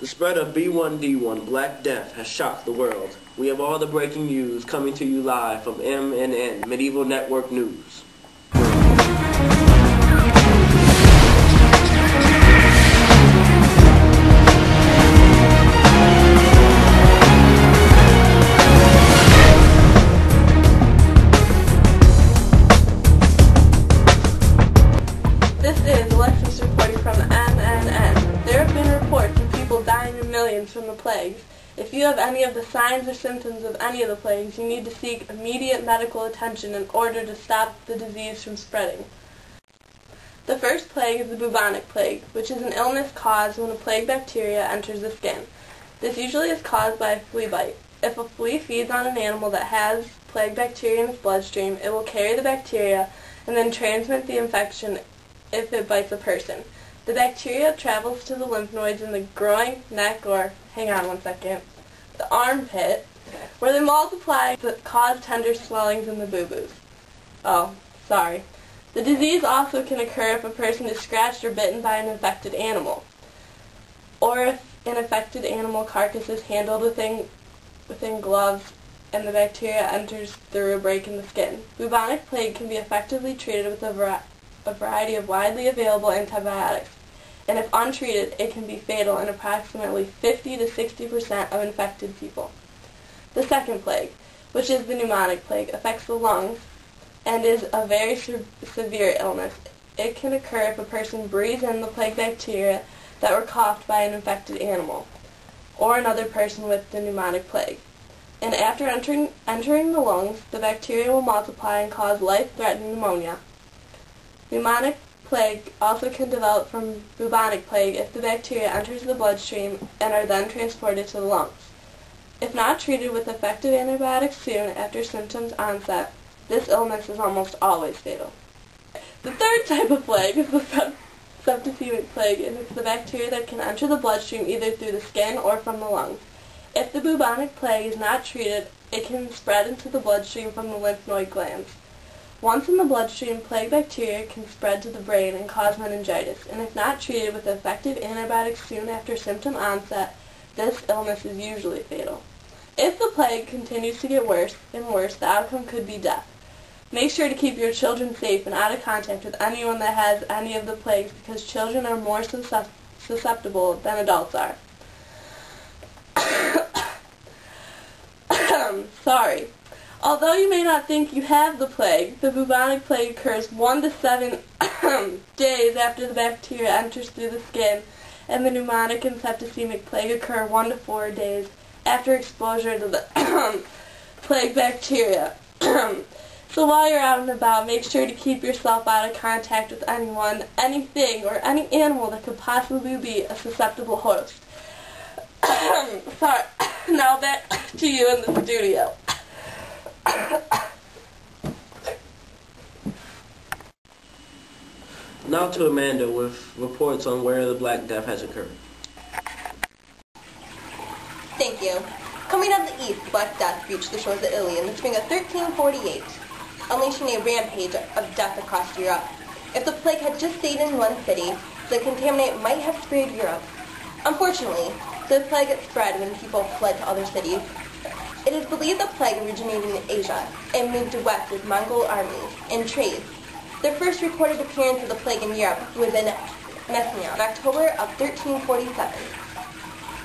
The spread of B1D1 Black Death has shocked the world. We have all the breaking news coming to you live from MNN, Medieval Network News. This is Alexis reporting from MNN. There have been reports of people dying in millions from the plagues. If you have any of the signs or symptoms of any of the plagues, you need to seek immediate medical attention in order to stop the disease from spreading. The first plague is the bubonic plague, which is an illness caused when a plague bacteria enters the skin. This usually is caused by a flea bite. If a flea feeds on an animal that has plague bacteria in its bloodstream, it will carry the bacteria and then transmit the infection if it bites a person. The bacteria travels to the lymph nodes in the groin, neck, or, hang on one second, the armpit, where they multiply to cause tender swellings in the boo-boos. Oh, sorry. The disease also can occur if a person is scratched or bitten by an infected animal, or if an affected animal carcass is handled within gloves and the bacteria enters through a break in the skin. Bubonic plague can be effectively treated with a variety of widely available antibiotics, and if untreated, it can be fatal in approximately 50 to 60% of infected people. The second plague, which is the pneumonic plague, affects the lungs and is a very severe illness. It can occur if a person breathes in the plague bacteria that were coughed by an infected animal or another person with the pneumonic plague. And after entering the lungs, the bacteria will multiply and cause life-threatening pneumonia. Pneumonic plague also can develop from bubonic plague if the bacteria enters the bloodstream and are then transported to the lungs. If not treated with effective antibiotics soon after symptoms onset, this illness is almost always fatal. The third type of plague is the septicemic plague, and it's the bacteria that can enter the bloodstream either through the skin or from the lungs. If the bubonic plague is not treated, it can spread into the bloodstream from the lymph node glands. Once in the bloodstream, plague bacteria can spread to the brain and cause meningitis, and if not treated with effective antibiotics soon after symptom onset, this illness is usually fatal. If the plague continues to get worse and worse, the outcome could be death. Make sure to keep your children safe and out of contact with anyone that has any of the plagues, because children are more susceptible than adults are. Sorry. Although you may not think you have the plague, the bubonic plague occurs 1 to 7 days after the bacteria enters through the skin, and the pneumonic and septicemic plague occur 1 to 4 days after exposure to the plague bacteria. So while you're out and about, make sure to keep yourself out of contact with anyone, anything, or any animal that could possibly be a susceptible host. Sorry. Now back to you in the studio. Now to Amanda with reports on where the Black Death has occurred. Thank you. Coming out of the east, the Black Death reached the shores of Italy in the spring of 1348, unleashing a rampage of death across Europe. If the plague had just stayed in one city, the contaminant might have sprayed Europe. Unfortunately, the plague spread when people fled to other cities. It is believed the plague originated in Asia and moved west with Mongol armies and trades. The first recorded appearance of the plague in Europe was in Messina in October of 1347.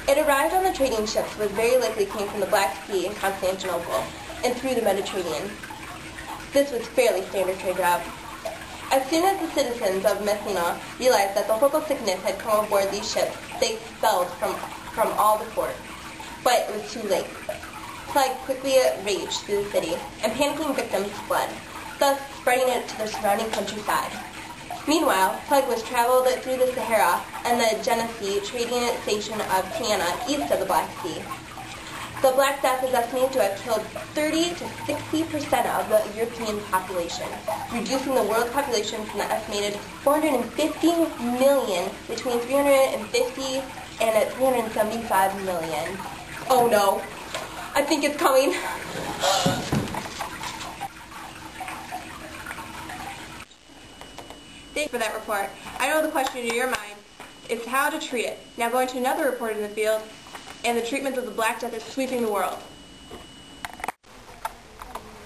It arrived on the trading ships, which very likely came from the Black Sea and Constantinople and through the Mediterranean. This was fairly standard trade route. As soon as the citizens of Messina realized that the local sickness had come aboard these ships, they expelled from all the ports. But it was too late. Plague quickly raged through the city, and panicking victims fled, thus spreading it to the surrounding countryside. Meanwhile, plague was traveled through the Sahara and the Genesee trading station of Triana east of the Black Sea. The Black Death is estimated to have killed 30 to 60% of the European population, reducing the world population from the estimated 450 million between 350 and 375 million. Oh no, I think it's coming. Thanks for that report. I know the question in your mind It's how to treat it. Now going to another report in the field, and the treatment of the Black Death is sweeping the world.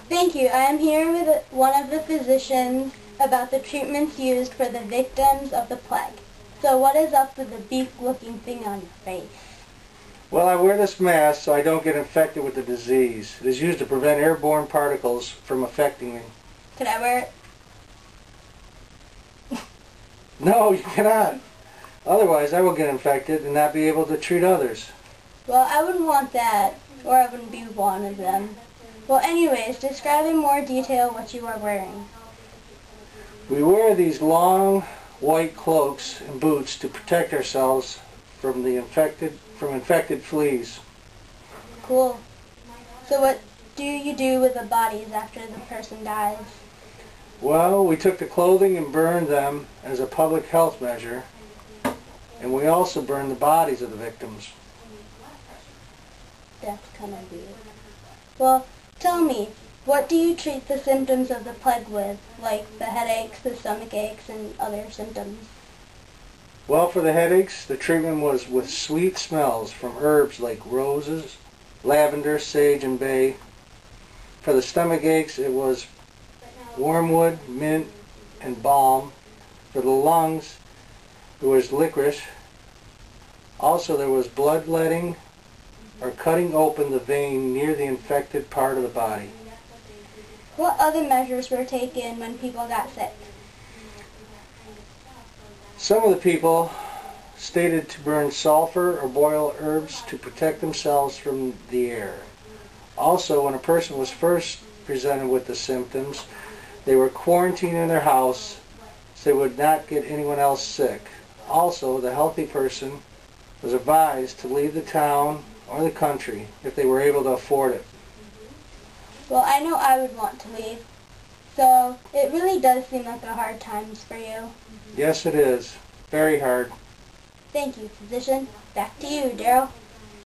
Thank you. I am here with one of the physicians about the treatments used for the victims of the plague. So what is up with the beak-looking thing on your face? Well, I wear this mask so I don't get infected with the disease. It is used to prevent airborne particles from affecting me. Could I wear it? No, you cannot. Otherwise, I will get infected and not be able to treat others. Well, I wouldn't want that, or I wouldn't be one of them. Well, anyways, describe in more detail what you are wearing. We wear these long white cloaks and boots to protect ourselves from infected fleas. Cool. So what do you do with the bodies after the person dies? Well, we took the clothing and burned them as a public health measure, and we also burned the bodies of the victims. That's kind of weird. Well, tell me, what do you treat the symptoms of the plague with, like the headaches, the stomach aches, and other symptoms? Well, for the headaches, the treatment was with sweet smells from herbs like roses, lavender, sage, and bay. For the stomach aches, it was wormwood, mint, and balm. For the lungs, it was licorice. Also, there was bloodletting or cutting open the vein near the infected part of the body. What other measures were taken when people got sick? Some of the people stated to burn sulfur or boil herbs to protect themselves from the air. Also, when a person was first presented with the symptoms, they were quarantined in their house so they would not get anyone else sick. Also, the healthy person was advised to leave the town or the country if they were able to afford it. Well, I know I would want to leave. So, it really does seem like a hard times for you. Yes, it is. Very hard. Thank you, physician. Back to you, Daryl.